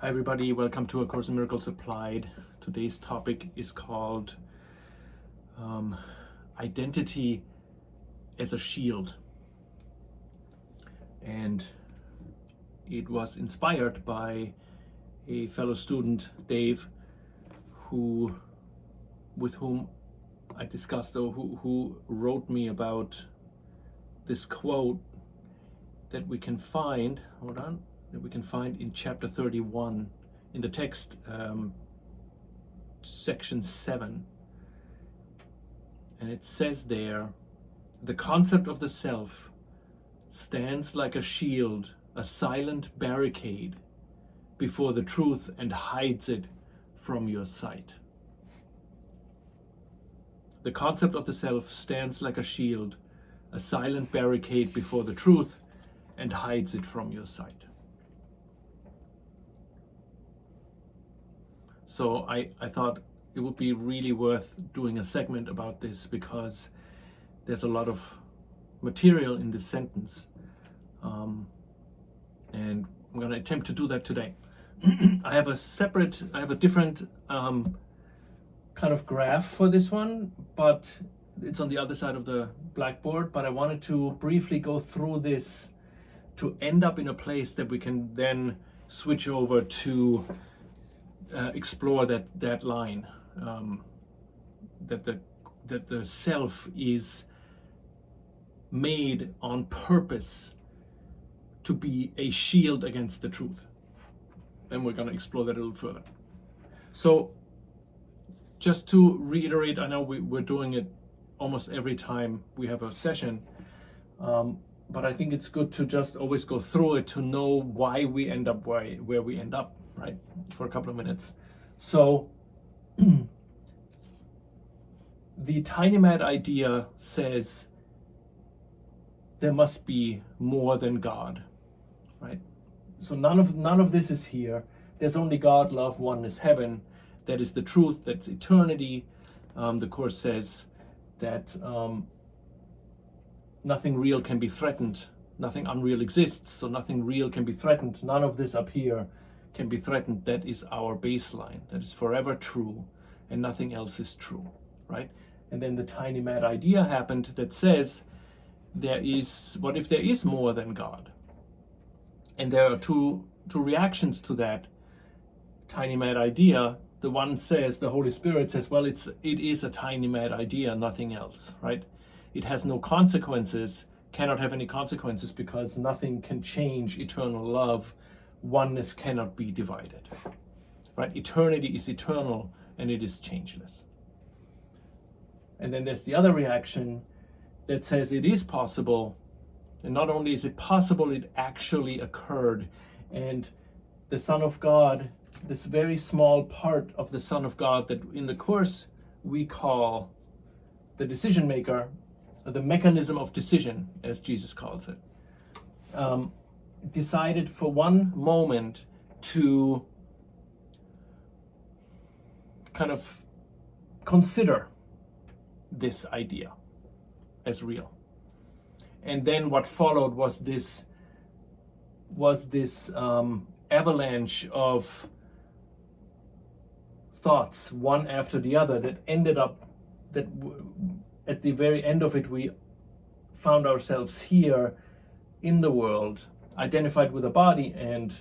Hi everybody, welcome to A Course in Miracles Applied. Today's topic is called Identity as a Shield. And it was inspired by a fellow student, Dave, with whom I discussed, who wrote me about this quote that we can find, in chapter 31 in the text, section 7. And it says there, the concept of the self stands like a shield, a silent barricade before the truth and hides it from your sight. The concept of the self stands like a shield, a silent barricade before the truth and hides it from your sight. So I thought it would be really worth doing a segment about this because there's a lot of material in this sentence. And I'm going to attempt to do that today. I have a different kind of graph for this one, but it's on the other side of the blackboard. But I wanted to briefly go through this to end up in a place that we can then switch over to explore that line, that the self is made on purpose to be a shield against the truth. And we're going to explore that a little further. So just to reiterate, I know we're doing it almost every time we have a session, but I think it's good to just always go through it to know why we end up where we end up, right, for a couple of minutes. So the tiny mad idea says there must be more than God, right? So none of this is here. There's only God, love, oneness, heaven. That is the truth. That's eternity. The Course says that nothing real can be threatened. Nothing unreal exists, so nothing real can be threatened. None of this up here can be threatened. That is our baseline. That is forever true, and nothing else is true, right? And then the tiny mad idea happened that says what if there is more than God? And there are two reactions to that tiny mad idea. The one says, the Holy Spirit says, well, it is a tiny mad idea, nothing else, right? It has no consequences, cannot have any consequences because nothing can change eternal love. Oneness cannot be divided, right? Eternity is eternal and it is changeless. And then there's the other reaction that says it is possible, and not only is it possible, it actually occurred. And the Son of God, this very small part of the Son of God that in the Course we call the decision maker, or the mechanism of decision, as Jesus calls it, decided for one moment to kind of consider this idea as real. And then what followed was this avalanche of thoughts, one after the other, that ended up at the very end of it, we found ourselves here in the world, identified with a body and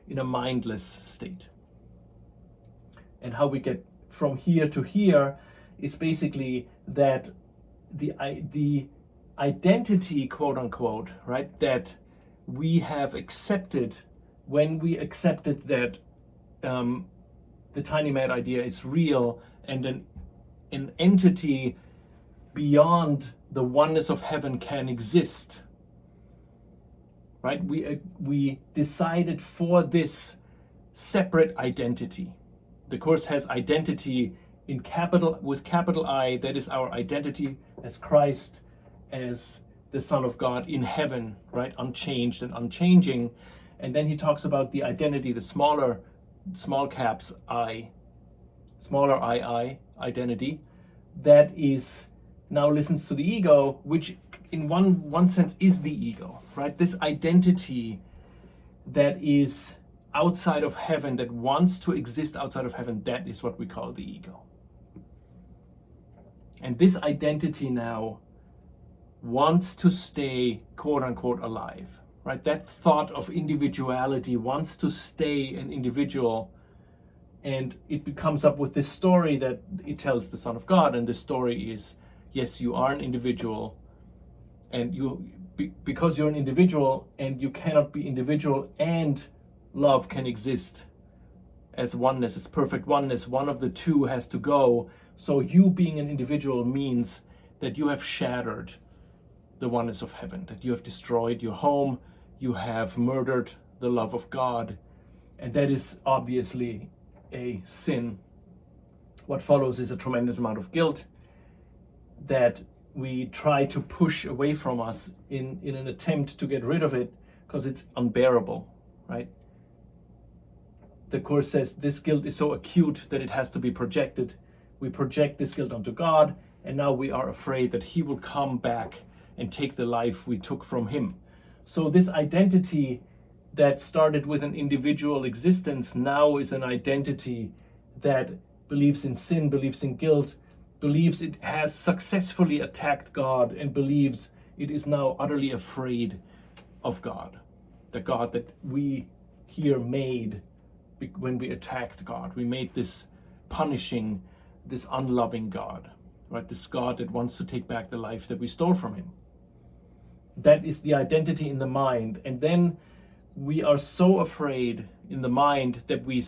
in a mindless state. And how we get from here to here is basically that the identity, quote unquote, right, that we have accepted when we accepted that the tiny mad idea is real and an entity beyond the oneness of heaven can exist, right? We decided for this separate identity. The Course has identity with capital I. That is our identity as Christ, as the Son of God in heaven, right? Unchanged and unchanging. And then he talks about the identity, the small caps I, smaller I identity, that is now listens to the ego, which in one sense is the ego, right? This identity that is outside of heaven, that wants to exist outside of heaven, that is what we call the ego. And this identity now wants to stay, quote unquote, alive, right? That thought of individuality wants to stay an individual, and it comes up with this story that it tells the Son of God, and the story is, yes, you are an individual, and because you're an individual, and you cannot be individual and love can exist as oneness, as perfect oneness. One of the two has to go. So you being an individual means that you have shattered the oneness of heaven, that you have destroyed your home, you have murdered the love of God, and that is obviously a sin. What follows is a tremendous amount of guilt that we try to push away from us in an attempt to get rid of it, because it's unbearable, right? The Course says this guilt is so acute that it has to be projected. We project this guilt onto God, and now we are afraid that He will come back and take the life we took from Him. So this identity that started with an individual existence now is an identity that believes in sin, believes in guilt, believes it has successfully attacked God, and believes it is now utterly afraid of God, the God that we here made when we attacked God. We made this punishing, this unloving God, right? This God that wants to take back the life that we stole from Him. That is the identity in the mind. And then we are so afraid in the mind that we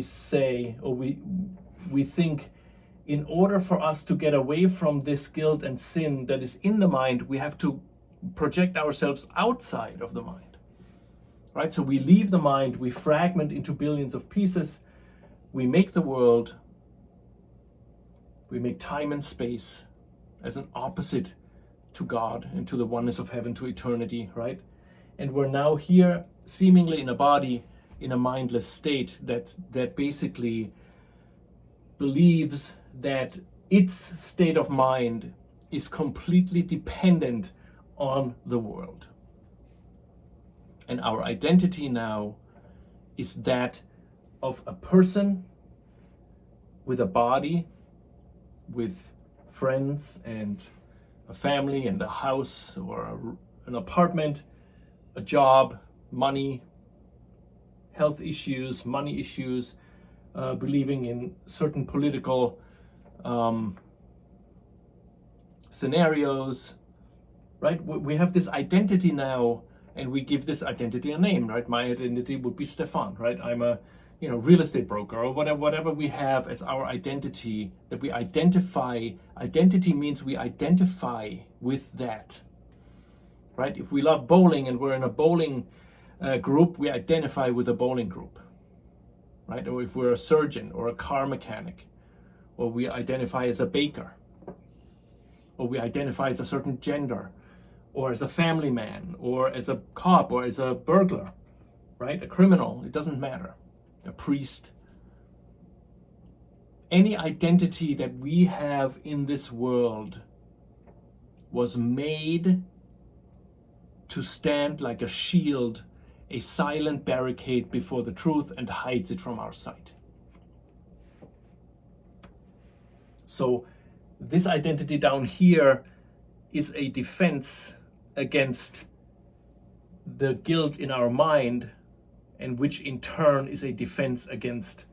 say, or we think, in order for us to get away from this guilt and sin that is in the mind, we have to project ourselves outside of the mind. Right? So we leave the mind, we fragment into billions of pieces, we make the world, we make time and space as an opposite to God and to the oneness of heaven, to eternity, right? And we're now here seemingly in a body, in a mindless state that basically believes that its state of mind is completely dependent on the world. And our identity now is that of a person with a body, with friends and a family and a house or an apartment, a job, money, health issues, money issues, believing in certain political scenarios, right? We have this identity now, and we give this identity a name, right? My identity would be Stefan, right? I'm a real estate broker, or whatever we have as our identity, that we identify. Identity means we identify with that, right? If we love bowling and we're in a bowling group, we identify with a bowling group, right? Or if we're a surgeon or a car mechanic, or we identify as a baker, or we identify as a certain gender, or as a family man, or as a cop, or as a burglar, right? A criminal, it doesn't matter. A priest. Any identity that we have in this world was made to stand like a shield, a silent barricade before the truth, and hides it from our sight. So this identity down here is a defense against the guilt in our mind, and which in turn is a defense against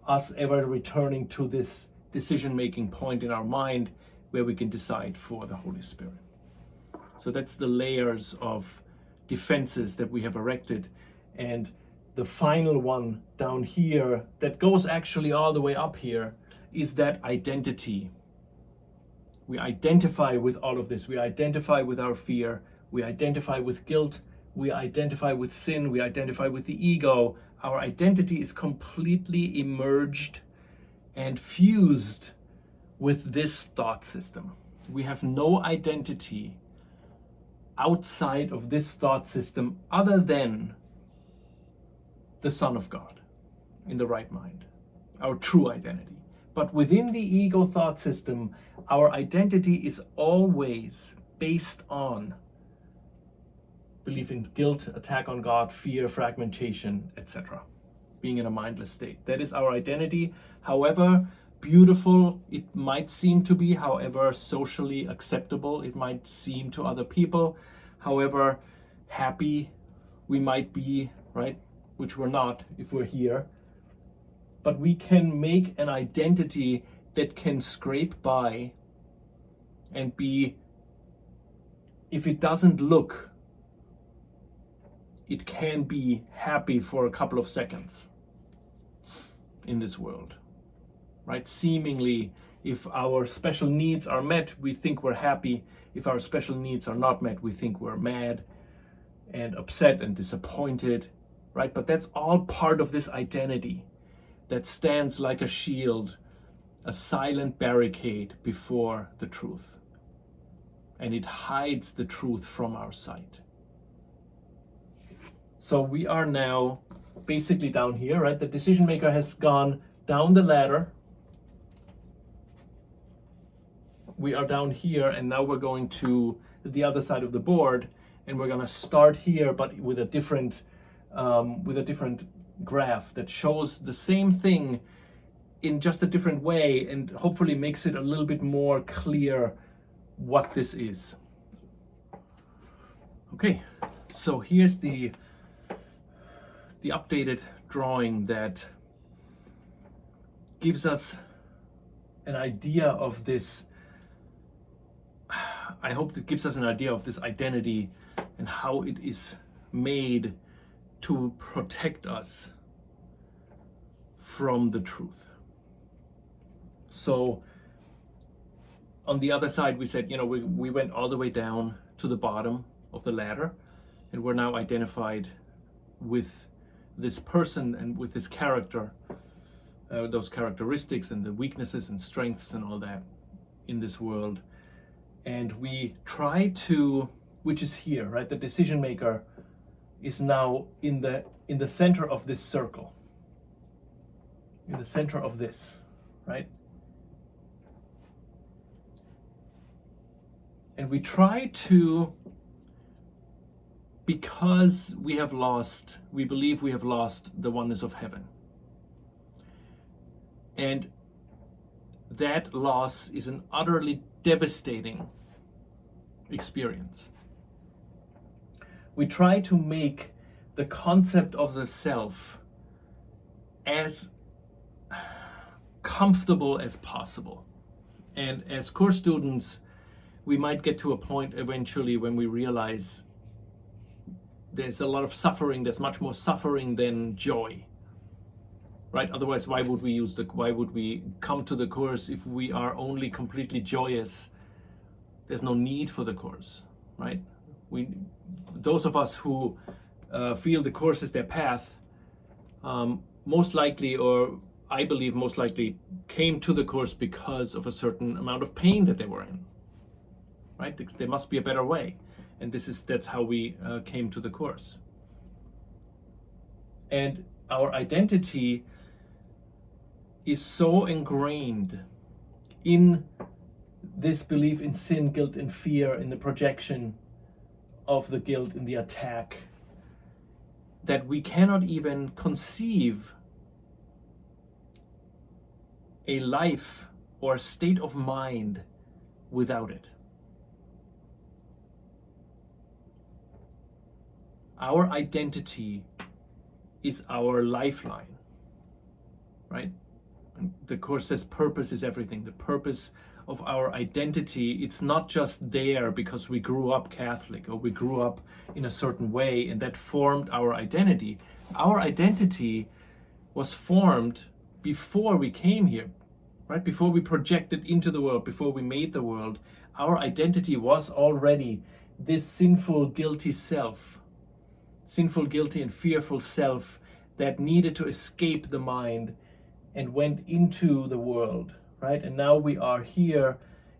us ever returning to this decision-making point in our mind where we can decide for the Holy Spirit. So that's the layers of defenses that we have erected. And the final one down here that goes actually all the way up here is that identity. We identify with all of this. We identify with our fear. We identify with guilt. We identify with sin. We identify with the ego. Our identity is completely emerged and fused with this thought system. We have no identity outside of this thought system other than the Son of God in the right mind, our true identity. But within the ego thought system, our identity is always based on belief in guilt, attack on God, fear, fragmentation, etc. Being in a mindless state. That is our identity. However beautiful it might seem to be, however socially acceptable it might seem to other people, however happy we might be, right? Which we're not if we're here. But we can make an identity that can scrape by and be, if it doesn't look, it can be happy for a couple of seconds in this world, right? Seemingly, if our special needs are met, we think we're happy. If our special needs are not met, we think we're mad and upset and disappointed, right? But that's all part of this identity that stands like a shield, a silent barricade before the truth. And it hides the truth from our sight. So we are now basically down here, right? The decision maker has gone down the ladder. We are down here, and now we're going to the other side of the board, and we're going to start here, but with a different graph that shows the same thing in just a different way, and hopefully makes it a little bit more clear what this is. Okay, so here's the updated drawing that gives us an idea of this. I hope it gives us an idea of this identity and how it is made to protect us from the truth. So on the other side, we said, we went all the way down to the bottom of the ladder, and we're now identified with this person and with this character, those characteristics and the weaknesses and strengths and all that in this world. And we try to, which is here, right? The decision maker is now in the center of this circle, in the center of this, right? And we try to, because we believe we have lost the oneness of heaven. And that loss is an utterly devastating experience. We try to make the concept of the self as comfortable as possible. And as course students, we might get to a point eventually when we realize there's a lot of suffering, there's much more suffering than joy, right? Otherwise, why would we come to the course if we are only completely joyous? There's no need for the course, right? Those of us who feel the course is their path, most likely, or I believe most likely, came to the course because of a certain amount of pain that they were in, right? There must be a better way. And that's how we came to the course. And our identity is so ingrained in this belief in sin, guilt, and fear, in the projection of the guilt, in the attack, that we cannot even conceive a life or a state of mind without it. Our identity is our lifeline, right? And the Course says purpose is everything. The purpose of our identity, it's not just there because we grew up Catholic or we grew up in a certain way and that formed our identity. Our identity was formed before we came here, right? Before we projected into the world, before we made the world, our identity was already this sinful, guilty self. Sinful, guilty, and fearful self that needed to escape the mind and went into the world, right? And now we are here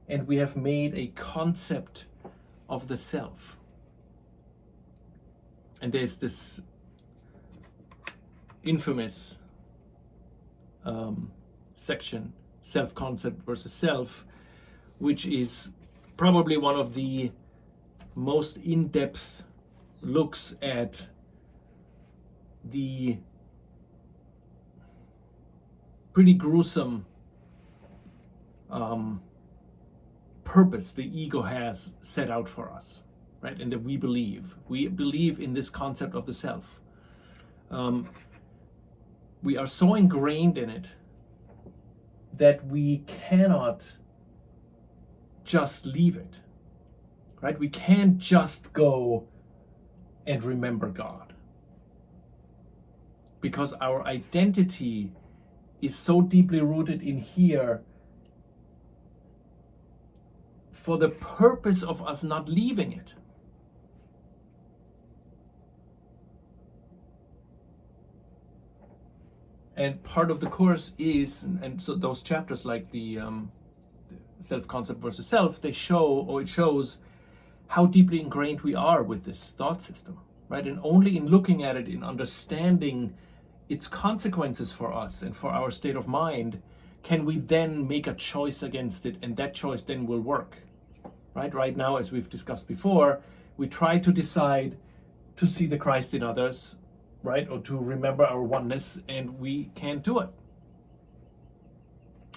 and we have made a concept of the self. And there's this infamous section, self-concept versus self, which is probably one of the most in-depth looks at the pretty gruesome purpose the ego has set out for us, right? And that we believe in this concept of the self. We are so ingrained in it that we cannot just leave it, right? We can't just go and remember God, because our identity is so deeply rooted in here for the purpose of us not leaving it. And part of the course is, and so those chapters like the self-concept versus self, it shows how deeply ingrained we are with this thought system, right? And only in looking at it, in understanding its consequences for us and for our state of mind, can we then make a choice against it, and that choice then will work, right? Right now, as we've discussed before, we try to decide to see the Christ in others, right? Or to remember our oneness, and we can't do it.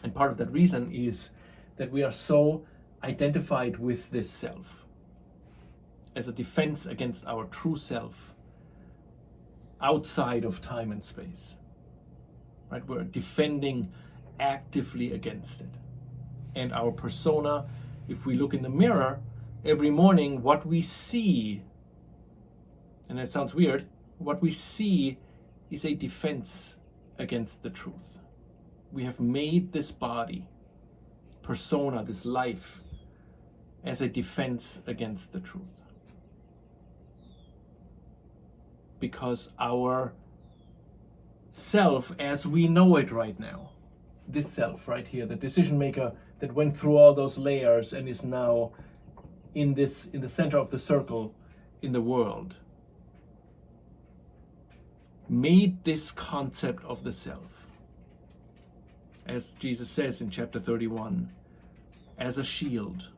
And part of that reason is that we are so identified with this self as a defense against our true self outside of time and space, right? We're defending actively against it. And our persona, if we look in the mirror every morning, what we see, and that sounds weird, what we see is a defense against the truth. We have made this body, persona, this life, as a defense against the truth. Because our self, as we know it right now, this self right here, the decision maker that went through all those layers and is now in the center of the circle in the world, made this concept of the self, as Jesus says in chapter 31, as a shield,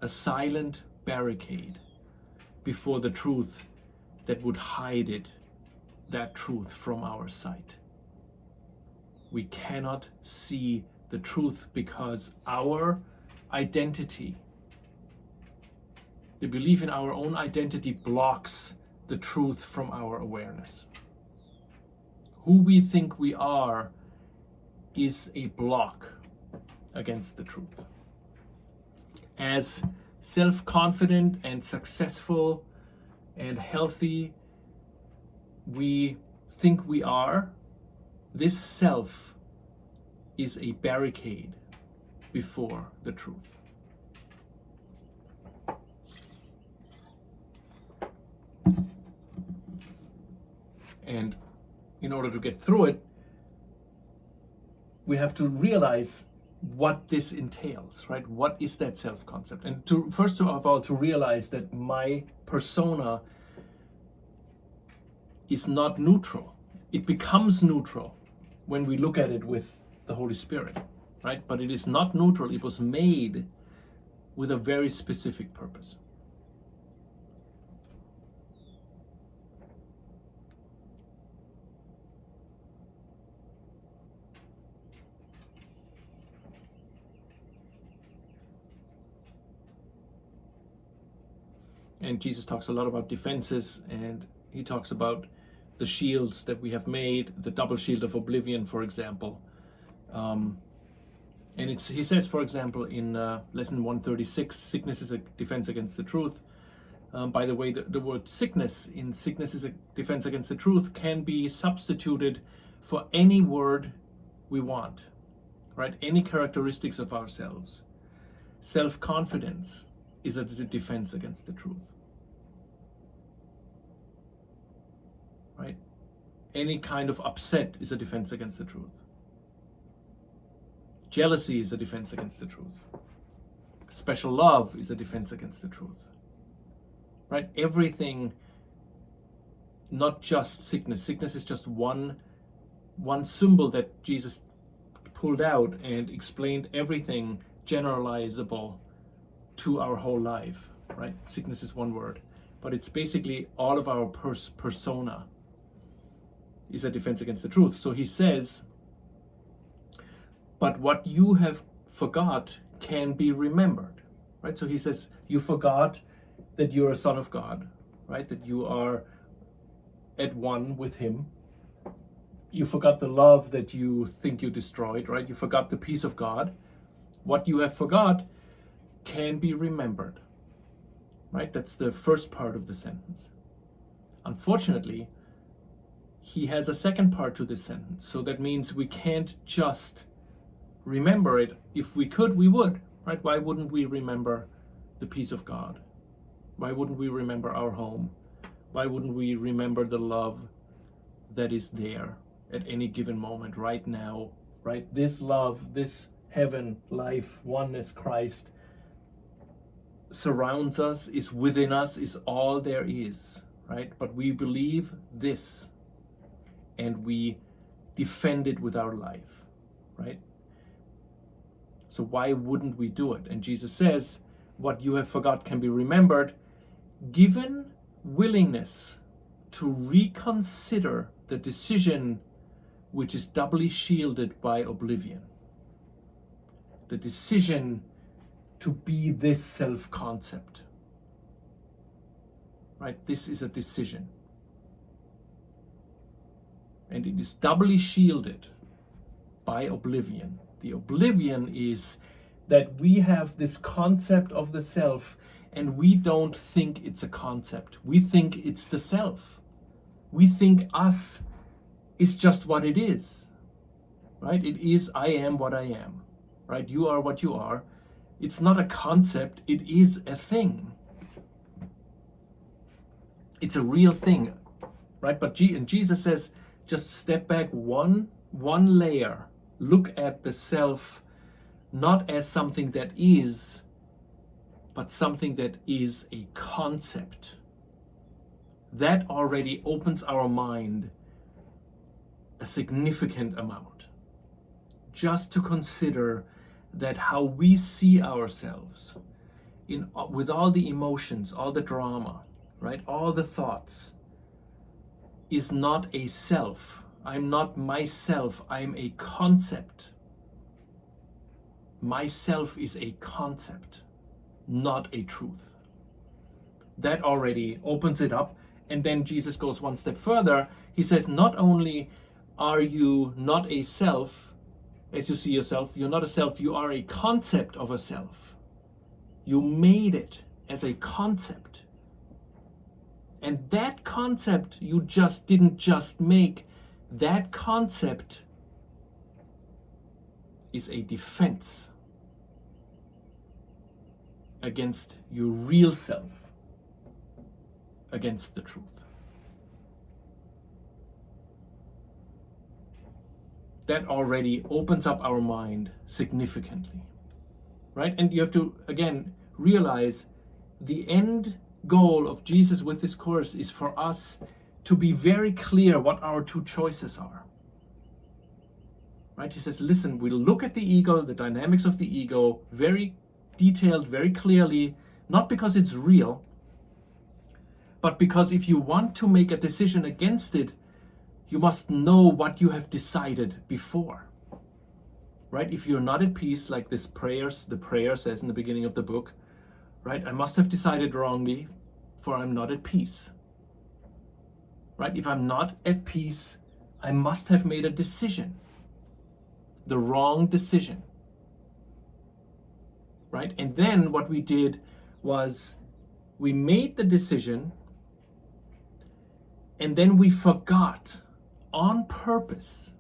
a silent barricade before the truth that would hide that truth from our sight. We cannot see the truth because our identity, the belief in our own identity, blocks the truth from our awareness. Who we think we are is a block against the truth. As self-confident and successful and healthy we think we are, this self is a barricade before the truth. And in order to get through it, we have to realize what this entails, right? What is that self-concept? And first of all, to realize that my persona is not neutral. It becomes neutral when we look at it with the Holy Spirit, right? But it is not neutral. It was made with a very specific purpose. And Jesus talks a lot about defenses, and he talks about the shields that we have made, the double shield of oblivion, for example. And he says, for example, in lesson 136, sickness is a defense against the truth. By the way, the word sickness in sickness is a defense against the truth can be substituted for any word we want, right? Any characteristics of ourselves. Self-confidence is a defense against the truth, right? Any kind of upset is a defense against the truth. Jealousy is a defense against the truth. Special love is a defense against the truth, right? Everything, not just sickness. Sickness is just one symbol that Jesus pulled out and explained everything generalizable to our whole life, right? Sickness is one word. but it's basically all of our persona is a defense against the truth. So he says, but what you have forgot can be remembered, right? So he says, you forgot that you're a son of God, right? That you are at one with him. You forgot the love that you think you destroyed, right? You forgot the peace of God. What you have forgot can be remembered, right? That's the first part of the sentence. Unfortunately, he has a second part to this sentence. So that means we can't just remember it. If we could, we would, right? Why wouldn't we remember the peace of God? Why wouldn't we remember our home? Why wouldn't we remember the love that is there at any given moment right now, right? This love, this heaven, life, oneness, Christ surrounds us, is within us, is all there is, right? But we believe this and we defend it with our life, right? So why wouldn't we do it? And Jesus says, what you have forgot can be remembered, given willingness to reconsider the decision which is doubly shielded by oblivion. The decision to be this self-concept, right? This is a decision. And it is doubly shielded by oblivion. The oblivion is that we have this concept of the self and we don't think it's a concept. We think it's the self. We think us is just what it is, right? It is, I am what I am, right? You are what you are. It's not a concept, it is a thing. It's a real thing, right? But and Jesus says, just step back one layer. Look at the self not as something that is, but something that is a concept. That already opens our mind a significant amount. Just to consider that how we see ourselves with all the emotions, all the drama, right? All the thoughts is not a self. I'm not myself, I'm a concept. Myself is a concept, not a truth. That already opens it up. And then Jesus goes one step further. He says, not only are you not a self, as you see yourself, you're not a self, you are a concept of a self. You made it as a concept. And that concept you didn't just make. That concept is a defense against your real self, against the truth. That already opens up our mind significantly, right? And you have to, again, realize the end goal of Jesus with this course is for us to be very clear what our two choices are, right? He says, listen, we'll look at the ego, the dynamics of the ego, very detailed, very clearly, not because it's real, but because if you want to make a decision against it, you must know what you have decided before, right? If you're not at peace, like the prayer says in the beginning of the book, right? I must have decided wrongly, for I'm not at peace, right? If I'm not at peace, I must have made a decision, the wrong decision, right? And then what we did was we made the decision and then we forgot on purpose.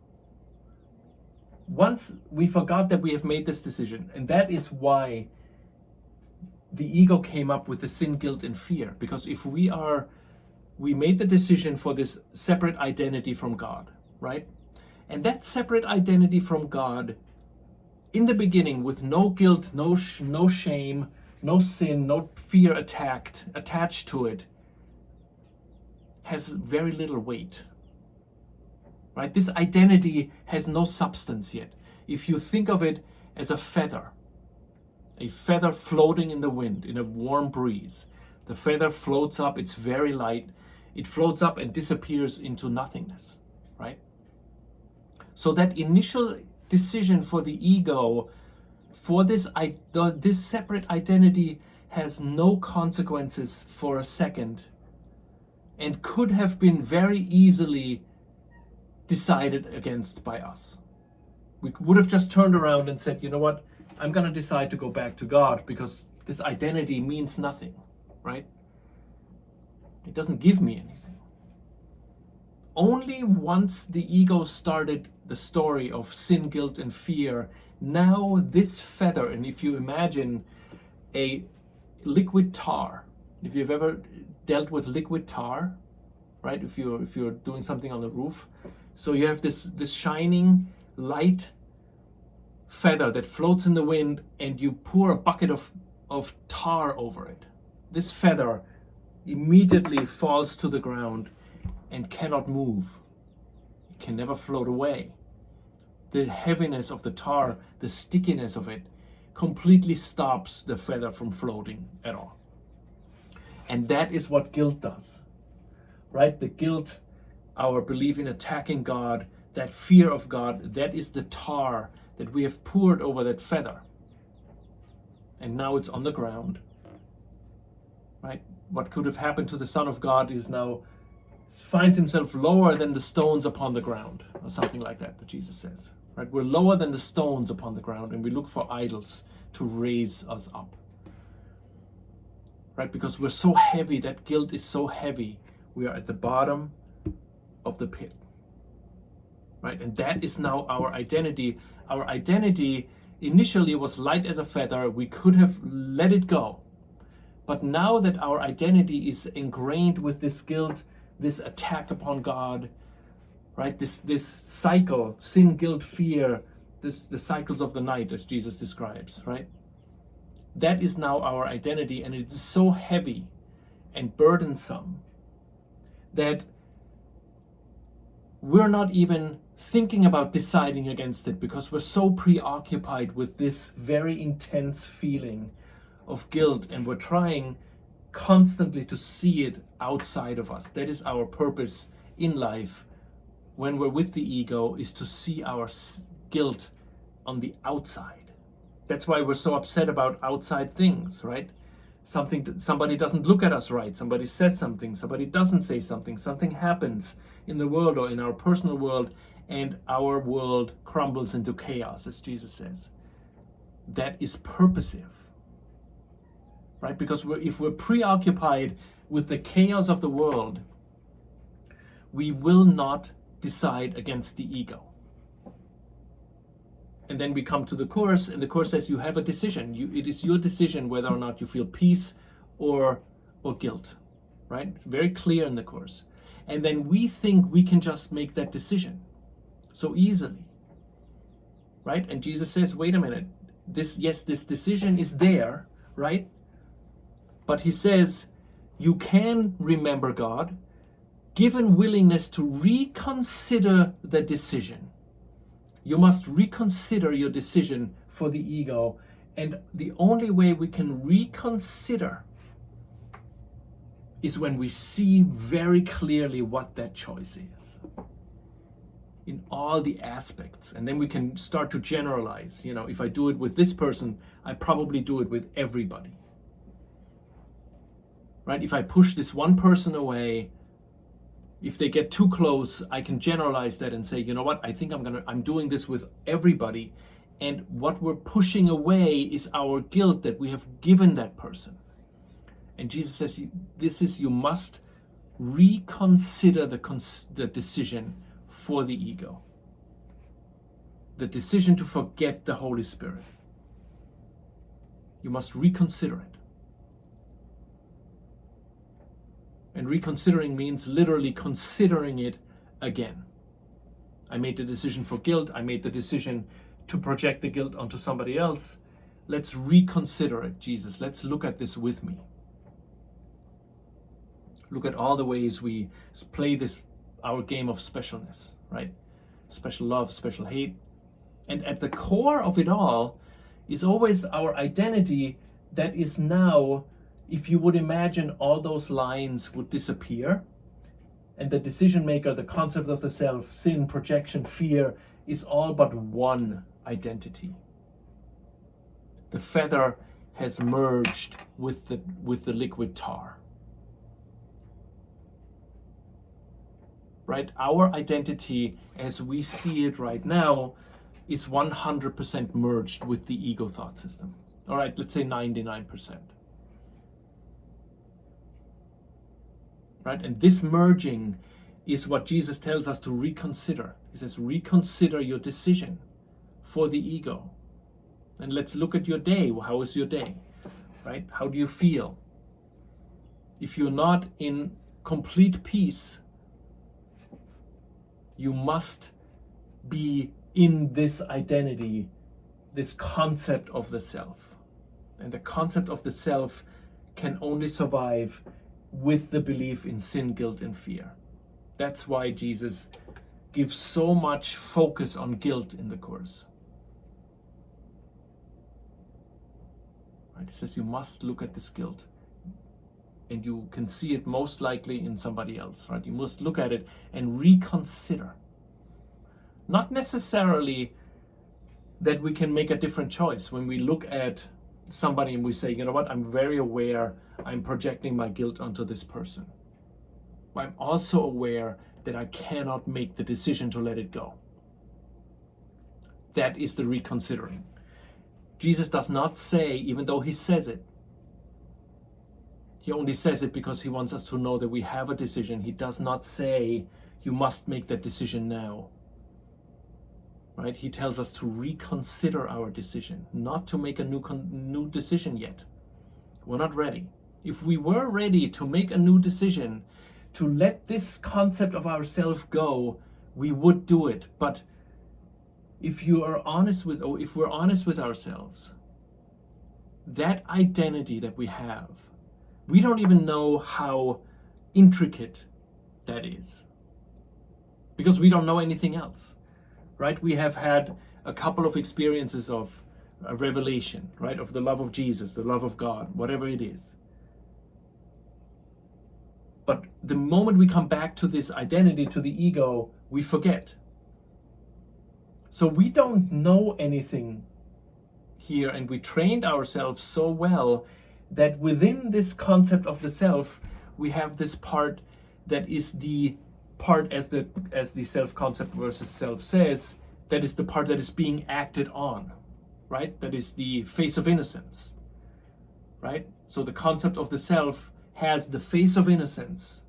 Once we forgot that we have made this decision, and that is why the ego came up with the sin, guilt, and fear. Because if we made the decision for this separate identity from God, right? And that separate identity from God, in the beginning, with no guilt, no shame, no sin, no fear attached to it, has very little weight. Right? This identity has no substance yet. If you think of it as a feather floating in the wind, in a warm breeze, The feather floats up, it's very light. It floats up and disappears into nothingness, right? So that initial decision for the ego, for this separate identity, has no consequences for a second and could have been very easily decided against by us. We would have just turned around and said, you know what, I'm going to decide to go back to God because this identity means nothing, right? It doesn't give me anything. Only once the ego started the story of sin, guilt, and fear, now this feather, and if you imagine a liquid tar, if you've ever dealt with liquid tar, right? If you're doing something on the roof, so you have this shining light feather that floats in the wind, and you pour a bucket of tar over it. This feather immediately falls to the ground and cannot move. It can never float away. The heaviness of the tar, the stickiness of it, completely stops the feather from floating at all. And that is what guilt does, right? The guilt, our belief in attacking God, that fear of God, that is the tar that we have poured over that feather. And now it's on the ground, right? What could have happened to the Son of God is now finds himself lower than the stones upon the ground, or something like that, that Jesus says, right? We're lower than the stones upon the ground, and we look for idols to raise us up, right? Because we're so heavy, that guilt is so heavy, we are at the bottom of the pit, right? And that is now our identity. Our identity initially was light as a feather. We could have let it go. But now that our identity is ingrained with this guilt, this attack upon God, right? This cycle, sin, guilt, fear, the cycles of the night, as Jesus describes, right? That is now our identity, and it is so heavy and burdensome that we're not even thinking about deciding against it, because we're so preoccupied with this very intense feeling of guilt, and we're trying constantly to see it outside of us. That is our purpose in life when we're with the ego, is to see our guilt on the outside. That's why we're so upset about outside things, right? Somebody doesn't look at us right, somebody says something, somebody doesn't say something, something happens in the world or in our personal world, and our world crumbles into chaos, as Jesus says. That is purposive, right? Because if we're preoccupied with the chaos of the world, we will not decide against the ego. And then we come to the Course, and the Course says you have a decision. It is your decision whether or not you feel peace or guilt, right? It's very clear in the Course. And then we think we can just make that decision so easily, right? And Jesus says, wait a minute, this decision is there, right? But he says, you can remember God, given willingness to reconsider the decision. You must reconsider your decision for the ego. And the only way we can reconsider is when we see very clearly what that choice is in all the aspects. And then we can start to generalize. You know, if I do it with this person, I probably do it with everybody. Right? If I push this one person away, if they get too close, I can generalize that and say, you know what, I think I'm doing this with everybody. And what we're pushing away is our guilt that we have given that person. And Jesus says, you must reconsider the decision for the ego. The decision to forget the Holy Spirit. You must reconsider it. And reconsidering means literally considering it again. I made the decision for guilt. I made the decision to project the guilt onto somebody else. Let's reconsider it, Jesus. Let's look at this with me. Look at all the ways we play our game of specialness, right? Special love, special hate. And at the core of it all is always our identity that is now if you would imagine all those lines would disappear, and the decision maker, the concept of the self, sin, projection, fear, is all but one identity. The feather has merged with the liquid tar. Right? Our identity as we see it right now is 100% merged with the ego thought system. All right, let's say 99%. Right? And this merging is what Jesus tells us to reconsider. He says, reconsider your decision for the ego. And let's look at your day. How is your day? Right? How do you feel? If you're not in complete peace, you must be in this identity, this concept of the self. And the concept of the self can only survive with the belief in sin, guilt, and fear. That's why Jesus gives so much focus on guilt in the Course. Right? He says you must look at this guilt, and you can see it most likely in somebody else. Right? You must look at it and reconsider. Not necessarily that we can make a different choice when we look at somebody and we say, you know what, I'm very aware I'm projecting my guilt onto this person. But I'm also aware that I cannot make the decision to let it go. That is the reconsidering. Jesus does not say, even though he says it, he only says it because he wants us to know that we have a decision. He does not say, you must make that decision now. Right? He tells us to reconsider our decision, not to make a new decision yet. We're not ready. If we were ready to make a new decision, to let this concept of ourself go, we would do it. But if we're honest with ourselves, that identity that we have, we don't even know how intricate that is, because we don't know anything else. Right? We have had a couple of experiences of a revelation, right? Of the love of Jesus, the love of God, whatever it is. But the moment we come back to this identity, to the ego, we forget. So we don't know anything here, and we trained ourselves so well that within this concept of the self, we have this part that is the part, as the self-concept versus self says, that is the part that is being acted on, right? That is the face of innocence, right? So the concept of the self has the face of innocence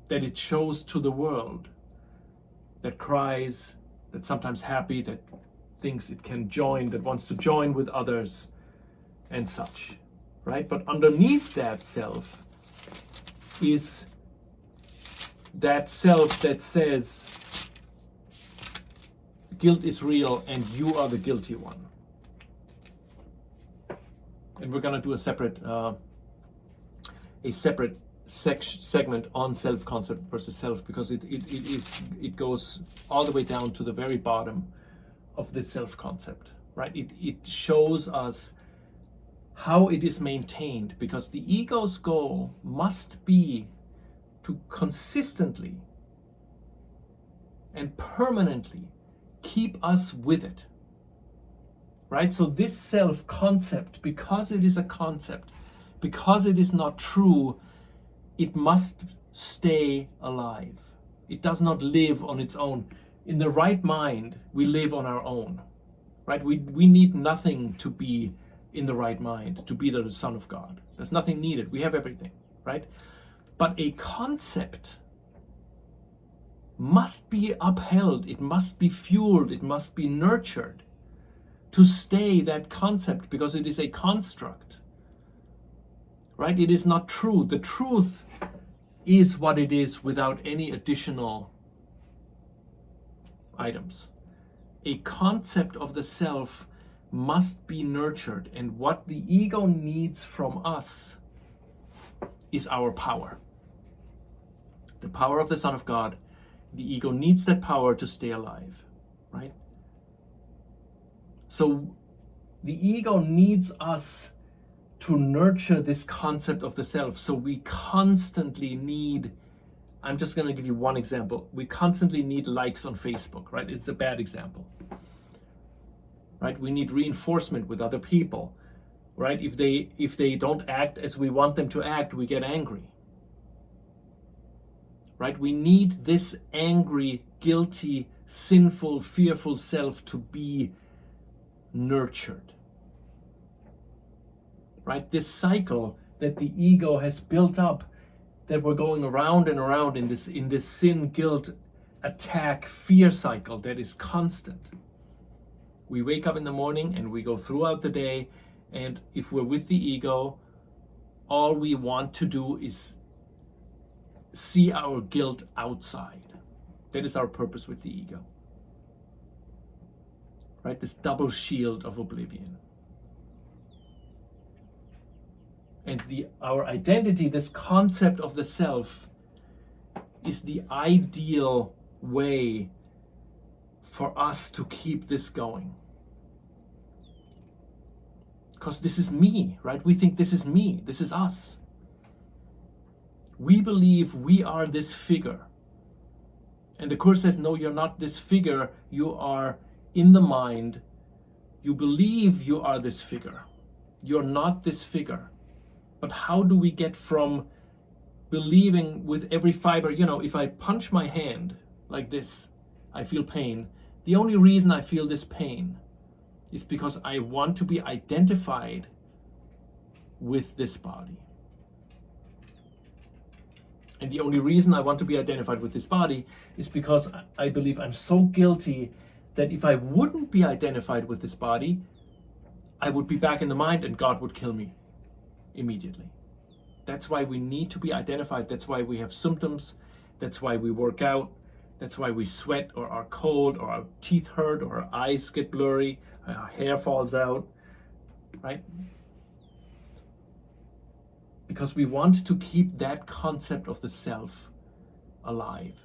that it shows to the world, that cries, that's sometimes happy, that thinks it can join, that wants to join with others, and such, right? But underneath that self is that self that says guilt is real and you are the guilty one. And we're going to do a separate segment on self-concept versus self, because it goes all the way down to the very bottom of this self-concept, right? It shows us how it is maintained, because the ego's goal must be to consistently and permanently keep us with it, right? So this self-concept, because it is a concept, because it is not true, it must stay alive. It does not live on its own. In the right mind, we live on our own, right? We need nothing to be in the right mind, to be the Son of God. There's nothing needed. We have everything, right? But a concept must be upheld, it must be fueled, it must be nurtured to stay that concept, because it is a construct, right? It is not true. The truth is what it is without any additional items. A concept of the self must be nurtured, and what the ego needs from us is our power. The power of the Son of God. The ego needs that power to stay alive, right? So the ego needs us to nurture this concept of the self. So we constantly need, I'm just going to give you one example. We constantly need likes on Facebook, right? It's a bad example, right? We need reinforcement with other people, right? If they don't act as we want them to act, we get angry, right? We need this angry, guilty, sinful, fearful self to be nurtured, right? This cycle that the ego has built up, that we're going around and around in this sin, guilt, attack, fear cycle that is constant. We wake up in the morning and we go throughout the day, and if we're with the ego, all we want to do is see our guilt outside. That is our purpose with the ego, right? This double shield of oblivion. And our identity, this concept of the self, is the ideal way for us to keep this going. Because this is me, right? We think this is me, this is us. We believe we are this figure. And the Course says, no, you're not this figure. You are in the mind. You believe you are this figure. You're not this figure. But how do we get from believing with every fiber, if I punch my hand like this, I feel pain. The only reason I feel this pain is because I want to be identified with this body. And the only reason I want to be identified with this body is because I believe I'm so guilty that if I wouldn't be identified with this body, I would be back in the mind and God would kill me immediately. That's why we need to be identified. That's why we have symptoms. That's why we work out. That's why we sweat or are cold or our teeth hurt or our eyes get blurry, our hair falls out, right? Because we want to keep that concept of the self alive.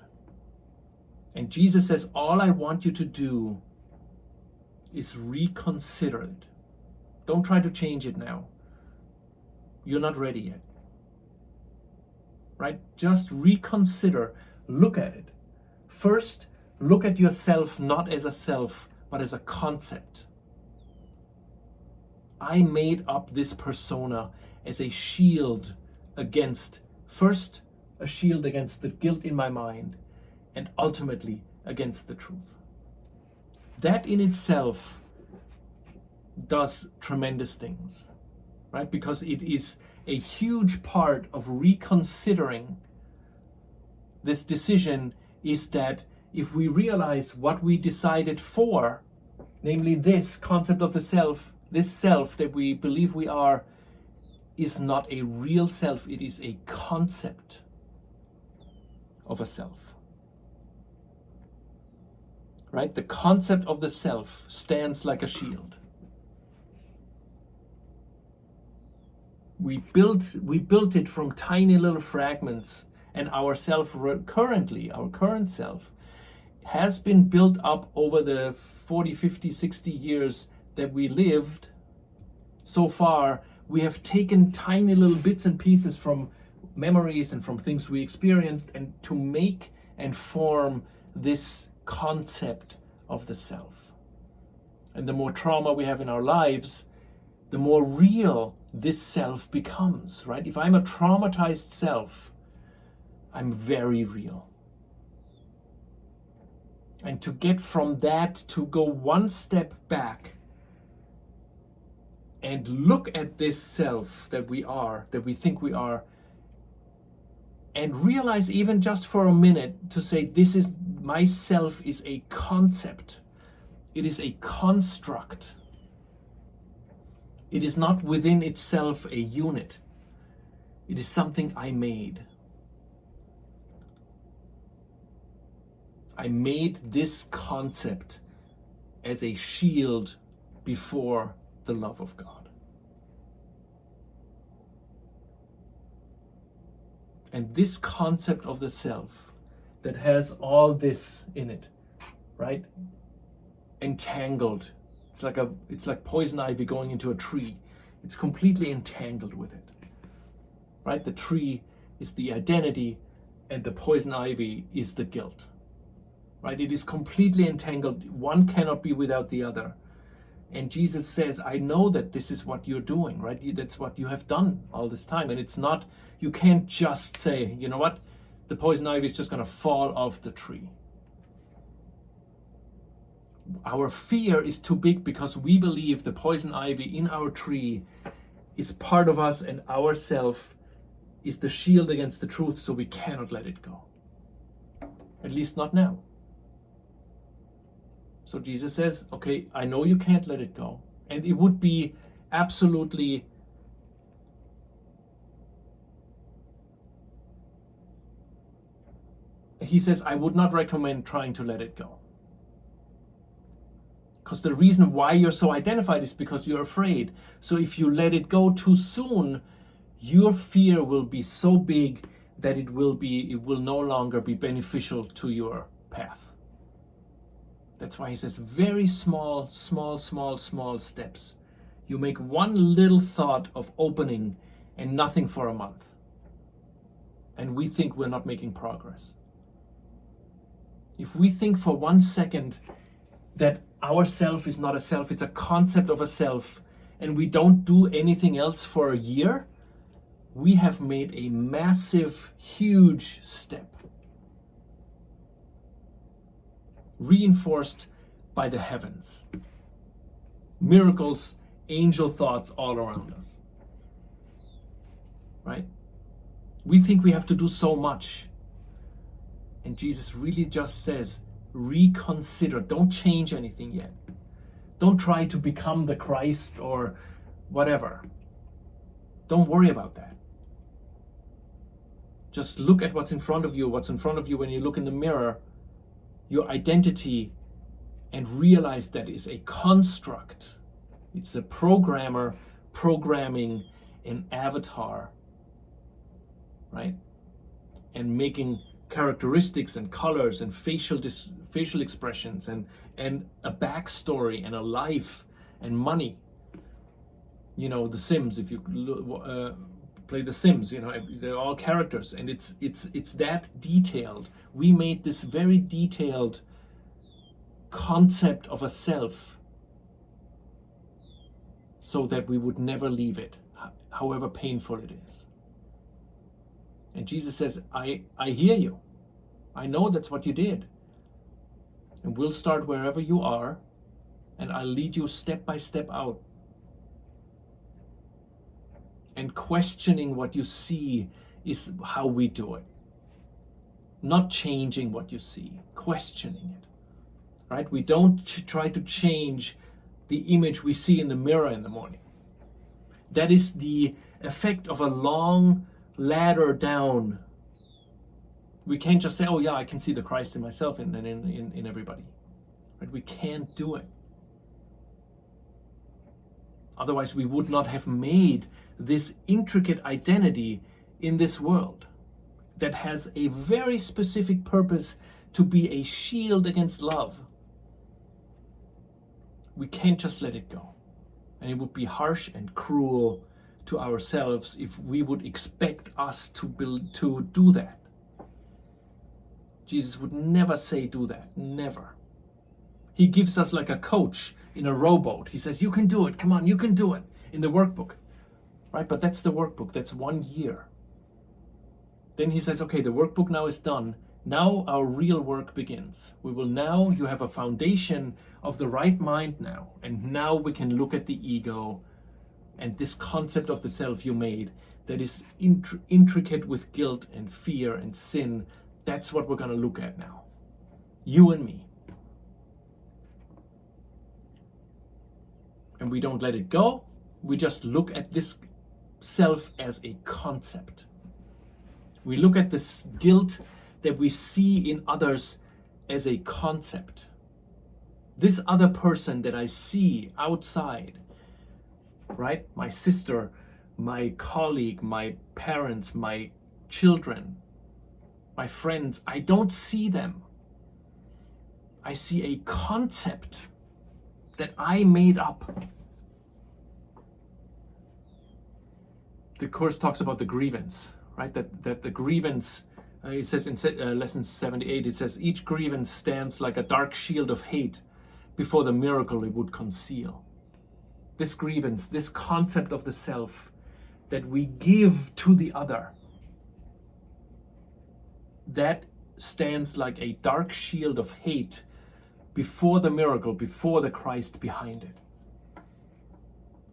And Jesus says, all I want you to do is reconsider it. Don't try to change it now. You're not ready yet. Right? Just reconsider. Look at it. First, look at yourself not as a self, but as a concept. I made up this persona as a shield against, first, a shield against the guilt in my mind, and ultimately against the truth. That in itself does tremendous things, right? Because it is a huge part of reconsidering this decision, is that if we realize what we decided for, namely this concept of the self, this self that we believe we are, is not a real self, it is a concept of a self. Right? The concept of the self stands like a shield. We built it from tiny little fragments, and our self currently, our current self, has been built up over the 40, 50, 60 years that we lived. So far, we have taken tiny little bits and pieces from memories and from things we experienced, and to make and form this concept of the self. And the more trauma we have in our lives, the more real this self becomes, right? If I'm a traumatized self, I'm very real. And to get from that to go one step back and look at this self that we are, that we think we are, and realize even just for a minute to say, this is, myself is a concept. It is a construct. It is not within itself a unit. It is something I made. I made this concept as a shield before the love of God. And this concept of the self that has all this in it, right? Entangled. It's like poison ivy going into a tree. It's completely entangled with it. Right? The tree is the identity and the poison ivy is the guilt. Right? It is completely entangled. One cannot be without the other. And Jesus says, I know that this is what you're doing, right? That's what you have done all this time. And it's not, you can't just say, you know what? The poison ivy is just going to fall off the tree. Our fear is too big because we believe the poison ivy in our tree is part of us and our self is the shield against the truth, so we cannot let it go. At least not now. So Jesus says, okay, I know you can't let it go. And it would be absolutely he says, I would not recommend trying to let it go. Because the reason why you're so identified is because you're afraid. So if you let it go too soon, your fear will be so big that it will no longer be beneficial to your path. That's why he says very small steps. You make one little thought of opening and nothing for a month. And we think we're not making progress. If we think for 1 second that our self is not a self, it's a concept of a self, and we don't do anything else for a year, we have made a massive, huge step. Reinforced by the heavens. Miracles, angel thoughts all around us. Right? We think we have to do so much. And Jesus really just says, reconsider. Don't change anything yet. Don't try to become the Christ or whatever. Don't worry about that. Just look at what's in front of you. What's in front of you when you look in the mirror, your identity, and realize that is a construct. It's a programmer programming an avatar, right? And making characteristics and colors and facial expressions and a backstory and a life and money. You know, The Sims, if you play The Sims, you know, they're all characters, and it's that detailed. We made this very detailed concept of a self so that we would never leave it, however painful it is. And Jesus says, I hear you. I know that's what you did. And we'll start wherever you are, and I'll lead you step by step out. And questioning what you see is how we do it. Not changing what you see, questioning it. Right? We don't try to change the image we see in the mirror in the morning. That is the effect of a long ladder down. We can't just say, oh yeah, I can see the Christ in myself and in everybody. Right? We can't do it. Otherwise we would not have made this intricate identity in this world that has a very specific purpose to be a shield against love. We can't just let it go. And it would be harsh and cruel to ourselves if we would expect us to do that. Jesus would never say do that, never. He gives us like a coach in a rowboat. He says, you can do it, come on, you can do it, in the workbook. Right, but that's the workbook, that's 1 year. Then he says, okay, the workbook now is done. Now our real work begins. You have a foundation of the right mind now. And now we can look at the ego and this concept of the self you made that is intricate with guilt and fear and sin. That's what we're going to look at now. You and me. And we don't let it go. We just look at this self as a concept. We look at this guilt that we see in others as a concept. This other person that I see outside, right? My sister, my colleague, my parents, my children, my friends, I don't see them. I see a concept that I made up. the Course talks about the grievance, right? That the grievance, it says in lesson 78, it says, each grievance stands like a dark shield of hate before the miracle it would conceal. This grievance, this concept of the self that we give to the other, that stands like a dark shield of hate before the miracle, before the Christ behind it.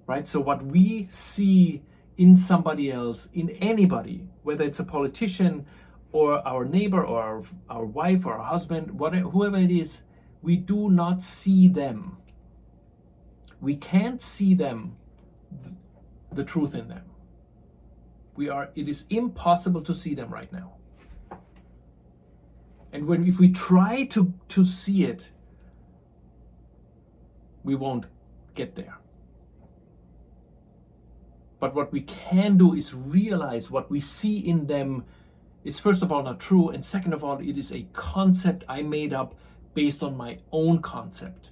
Right? So what we see in somebody else, in anybody, whether it's a politician or our neighbor or our wife or our husband, whatever, whoever it is, we do not see them. We can't see them, the truth in them. It is impossible to see them right now. And if we try to see it, we won't get there. But what we can do is realize what we see in them is, first of all, not true, and second of all, it is a concept I made up based on my own concept.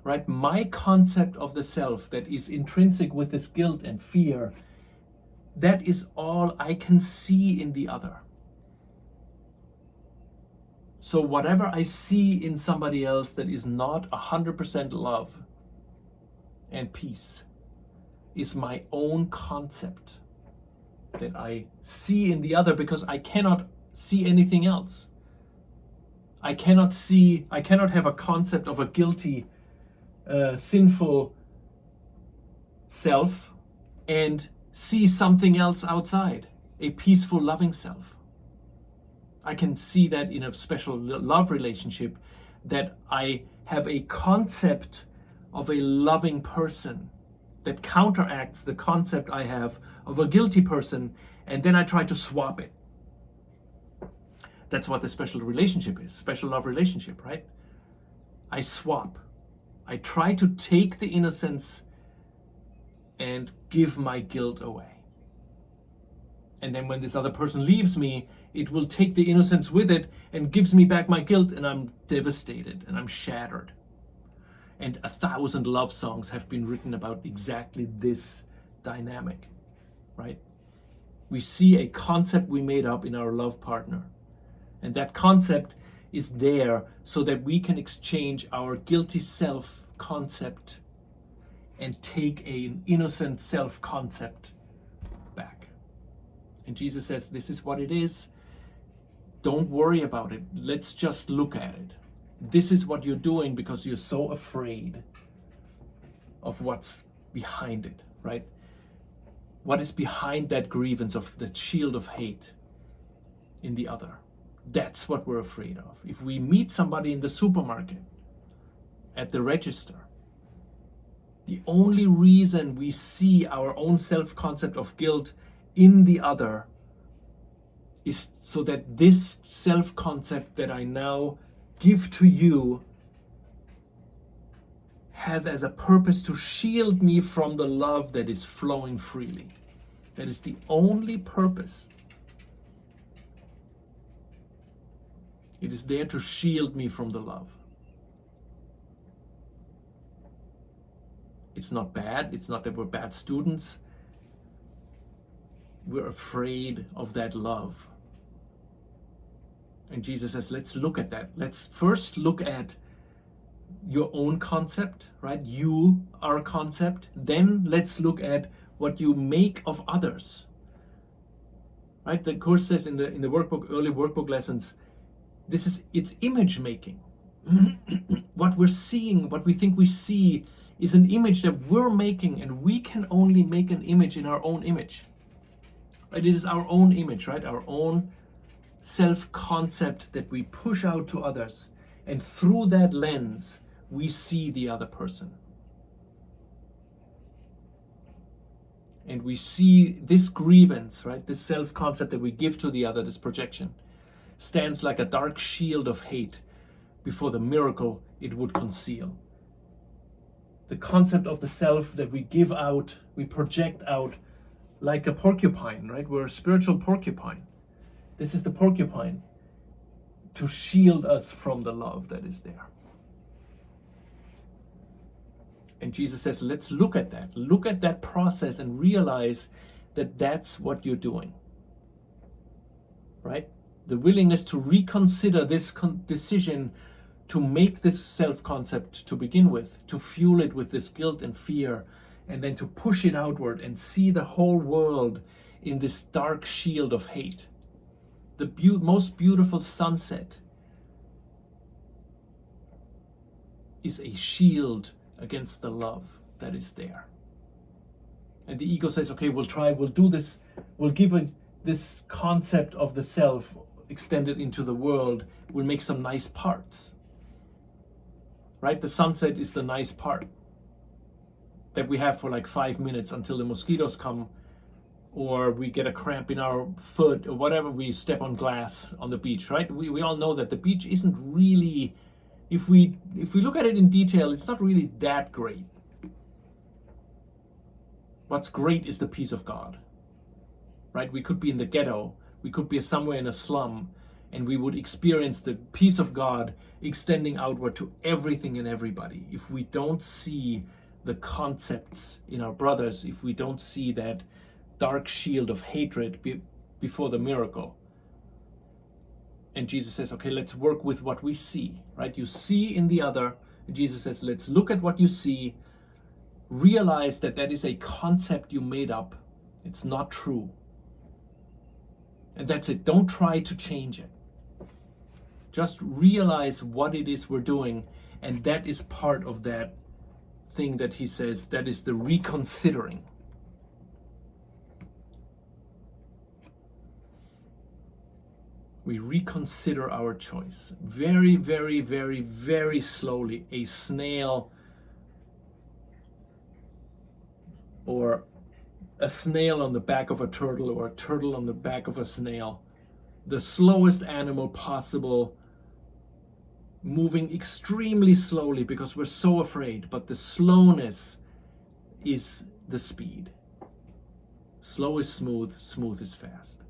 Right? My concept of the self that is intrinsic with this guilt and fear, that is all I can see in the other. So whatever I see in somebody else that is not 100% love and peace is my own concept that I see in the other, because I cannot see anything else. I cannot have a concept of a guilty, sinful self and see something else outside, a peaceful, loving self. I can see that in a special love relationship, that I have a concept of a loving person that counteracts the concept I have of a guilty person, and then I try to swap it. That's what the special relationship is, special love relationship, right? I swap. I try to take the innocence and give my guilt away. And then when this other person leaves me, it will take the innocence with it and gives me back my guilt, and I'm devastated and I'm shattered. And 1,000 love songs have been written about exactly this dynamic, right? We see a concept we made up in our love partner. And that concept is there so that we can exchange our guilty self concept and take an innocent self concept back. And Jesus says, this is what it is. Don't worry about it. Let's just look at it. This is what you're doing because you're so afraid of what's behind it, right? What is behind that grievance of the shield of hate in the other? That's what we're afraid of. If we meet somebody in the supermarket, at the register, the only reason we see our own self-concept of guilt in the other is so that this self-concept that I now give to you has as a purpose to shield me from the love that is flowing freely. That is the only purpose. It is there to shield me from the love. It's not bad. It's not that we're bad students. We're afraid of that love. And Jesus says, let's look at that. Let's first look at your own concept, right? You are a concept. Then let's look at what you make of others. Right? The Course says in the workbook, early workbook lessons, it's image making. What we're seeing, what we think we see, is an image that we're making, and we can only make an image in our own image. Right? It is our own image, right? Our own self-concept that we push out to others, and through that lens we see the other person, and we see this grievance, right? This self-concept that we give to the other, this projection, stands like a dark shield of hate before the miracle it would conceal. The concept of the self that we give out, we project out like a porcupine, right? We're a spiritual porcupine. This is the porcupine to shield us from the love that is there. And Jesus says, let's look at that. Look at that process and realize that that's what you're doing. Right? The willingness to reconsider this decision to make this self-concept to begin with, to fuel it with this guilt and fear, and then to push it outward and see the whole world in this dark shield of hate. The most beautiful sunset is a shield against the love that is there. And the ego says, okay, we'll do this, we'll give this concept of the self extended into the world, we'll make some nice parts. Right? The sunset is the nice part that we have for like 5 minutes until the mosquitoes come, or we get a cramp in our foot, or whatever, we step on glass on the beach, right? We all know that the beach isn't really, if we look at it in detail, it's not really that great. What's great is the peace of God, right? We could be in the ghetto, we could be somewhere in a slum, and we would experience the peace of God extending outward to everything and everybody. If we don't see the concepts in our brothers, if we don't see that dark shield of hatred before the miracle. And Jesus says, okay, let's work with what we see, right? You see in the other, and Jesus says, let's look at what you see, realize that that is a concept you made up. It's not true. And that's it. Don't try to change it. Just realize what it is we're doing, and that is part of that thing that he says, that is the reconsidering. We reconsider our choice. Very, very, very, very slowly, a snail or a snail on the back of a turtle, or a turtle on the back of a snail, the slowest animal possible, moving extremely slowly because we're so afraid, but the slowness is the speed. Slow is smooth, smooth is fast.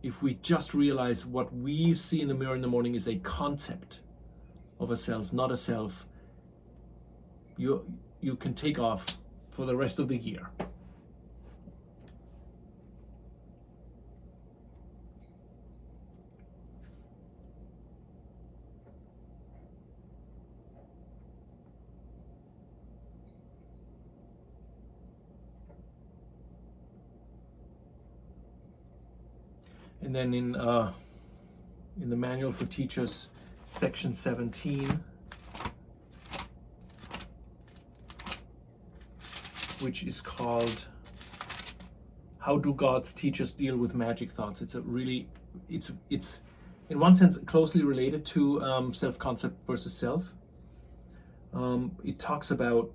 If we just realize what we see in the mirror in the morning is a concept of a self, not a self, you can take off for the rest of the year. And then in the Manual for Teachers, section 17, which is called How Do God's Teachers Deal with Magic Thoughts? It's in one sense closely related to self-concept versus self. It talks about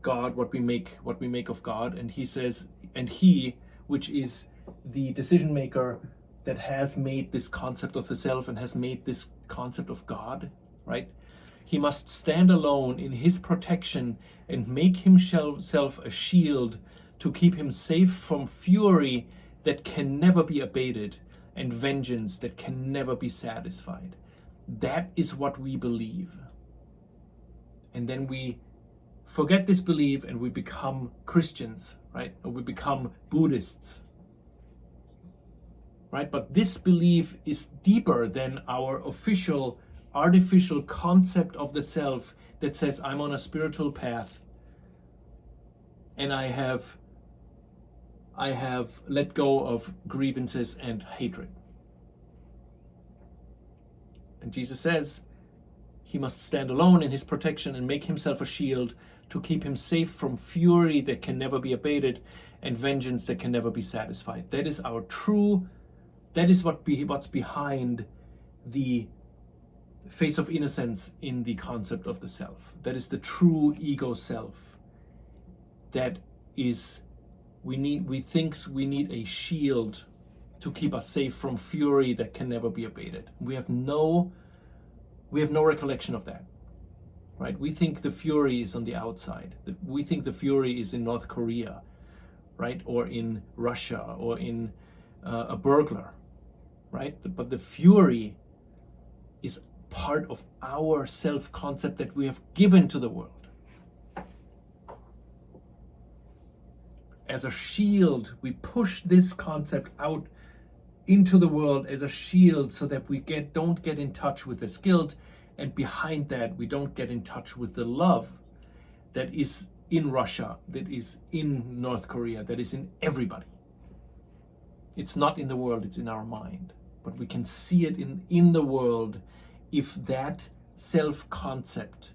God, what we make of God, and he says, and he, which is the decision maker that has made this concept of the self and has made this concept of God, right? He must stand alone in his protection and make himself a shield to keep him safe from fury that can never be abated and vengeance that can never be satisfied. That is what we believe. And then we forget this belief and we become Christians, right? Or we become Buddhists. Right? But this belief is deeper than our official artificial concept of the self that says I'm on a spiritual path and I have let go of grievances and hatred. And Jesus says he must stand alone in his protection and make himself a shield to keep him safe from fury that can never be abated and vengeance that can never be satisfied. That is our true. That is what's behind the face of innocence in the concept of the self. That is the true ego self. That is, we think we need a shield to keep us safe from fury that can never be abated. We have no recollection of that, right? We think the fury is on the outside. We think the fury is in North Korea, right? Or in Russia, or in a burglar. Right? But the fury is part of our self-concept that we have given to the world. As a shield, we push this concept out into the world as a shield so that we don't get in touch with this guilt, and behind that we don't get in touch with the love that is in Russia, that is in North Korea, that is in everybody. It's not in the world, it's in our mind. But we can see it in the world if that self-concept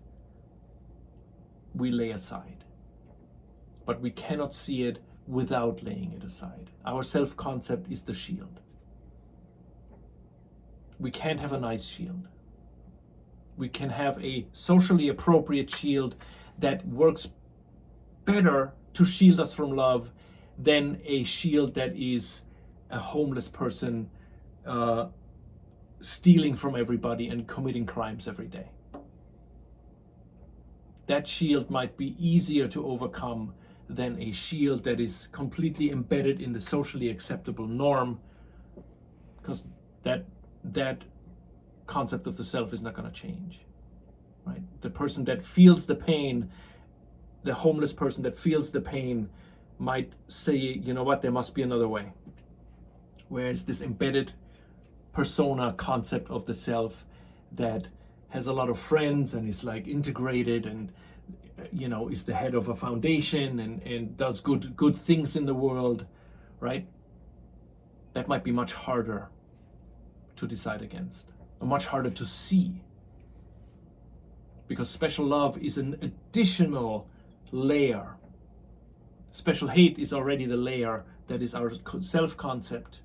we lay aside. But we cannot see it without laying it aside. Our self-concept is the shield. We can't have a nice shield. We can have a socially appropriate shield that works better to shield us from love than a shield that is a homeless person stealing from everybody and committing crimes every day. That shield might be easier to overcome than a shield that is completely embedded in the socially acceptable norm, because that concept of the self is not going to change, right? The person that feels the pain, the homeless person that feels the pain, might say, you know what, there must be another way. Whereas this embedded persona concept of the self that has a lot of friends and is like integrated and, you know, is the head of a foundation and does good things in the world, right? That might be much harder to decide against, or much harder to see. Because special love is an additional layer. Special hate is already the layer that is our self-concept,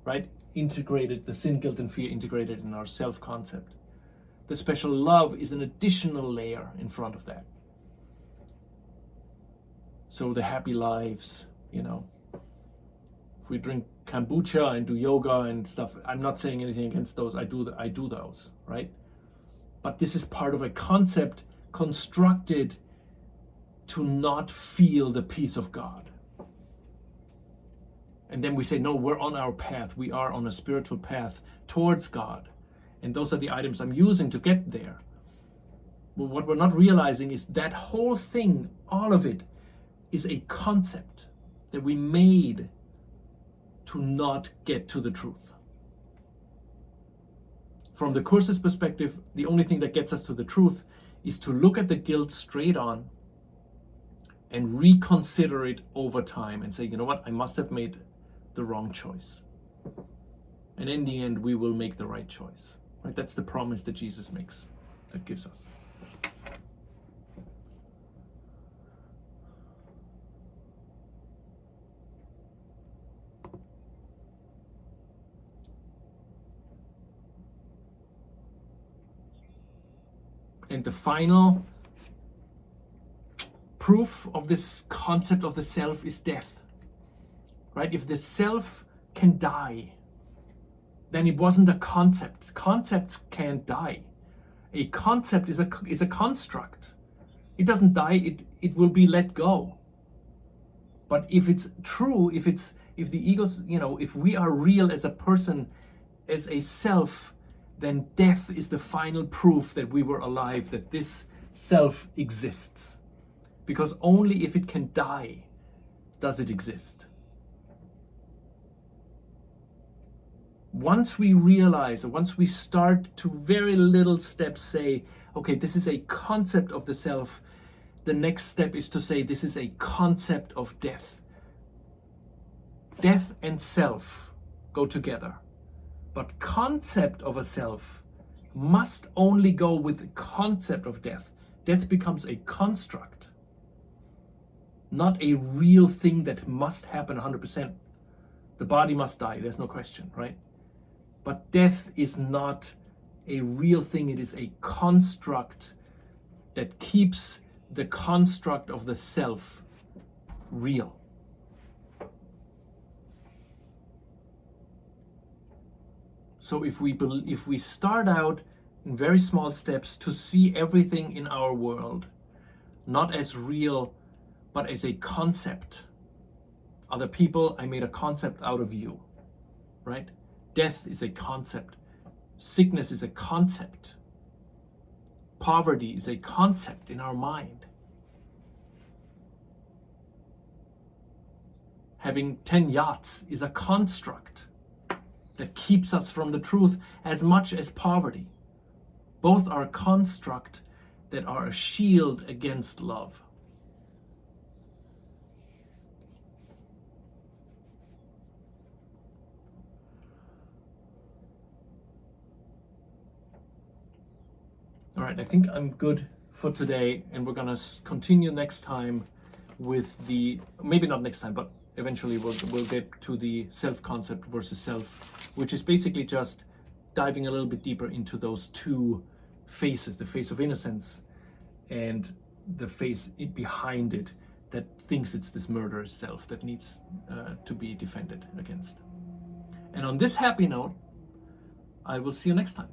right? Integrated, the sin, guilt, and fear integrated in our self-concept. The special love is an additional layer in front of that. So the happy lives, you know, if we drink kombucha and do yoga and stuff, I'm not saying anything against those. I do those, right? But this is part of a concept constructed to not feel the peace of God. And then we say, no, we're on our path. We are on a spiritual path towards God. And those are the items I'm using to get there. But what we're not realizing is that whole thing, all of it, is a concept that we made to not get to the truth. From the Course's perspective, the only thing that gets us to the truth is to look at the guilt straight on and reconsider it over time and say, you know what, I must have made the wrong choice. And in the end, we will make the right choice. Right? That's the promise that Jesus makes, that gives us. And the final proof of this concept of the self is death, right? If the self can die, then it wasn't a concept. Concepts can't die. A concept is a construct. It doesn't die, it will be let go. But if it's true, if the ego's, you know, if we are real as a person, as a self, then death is the final proof that we were alive, that this self exists. Because only if it can die does it exist. Once we realize, or once we start to very little steps say, okay, this is a concept of the self, the next step is to say this is a concept of death. Death and self go together. But concept of a self must only go with the concept of death. Death becomes a construct, not a real thing that must happen 100%. The body must die, there's no question, right? But death is not a real thing, it is a construct that keeps the construct of the self real. So if we start out in very small steps to see everything in our world not as real, but as a concept. Other people, I made a concept out of you, right? Death is a concept. Sickness is a concept. poverty is a concept in our mind. Having 10 yachts is a construct that keeps us from the truth as much as poverty. Both are a construct that are a shield against love. All right, I think I'm good for today, and we're gonna continue next time with maybe not next time, but eventually we'll get to the self-concept versus self, which is basically just diving a little bit deeper into those two faces, the face of innocence and the face behind it that thinks it's this murderous self that needs to be defended against. And on this happy note, I will see you next time.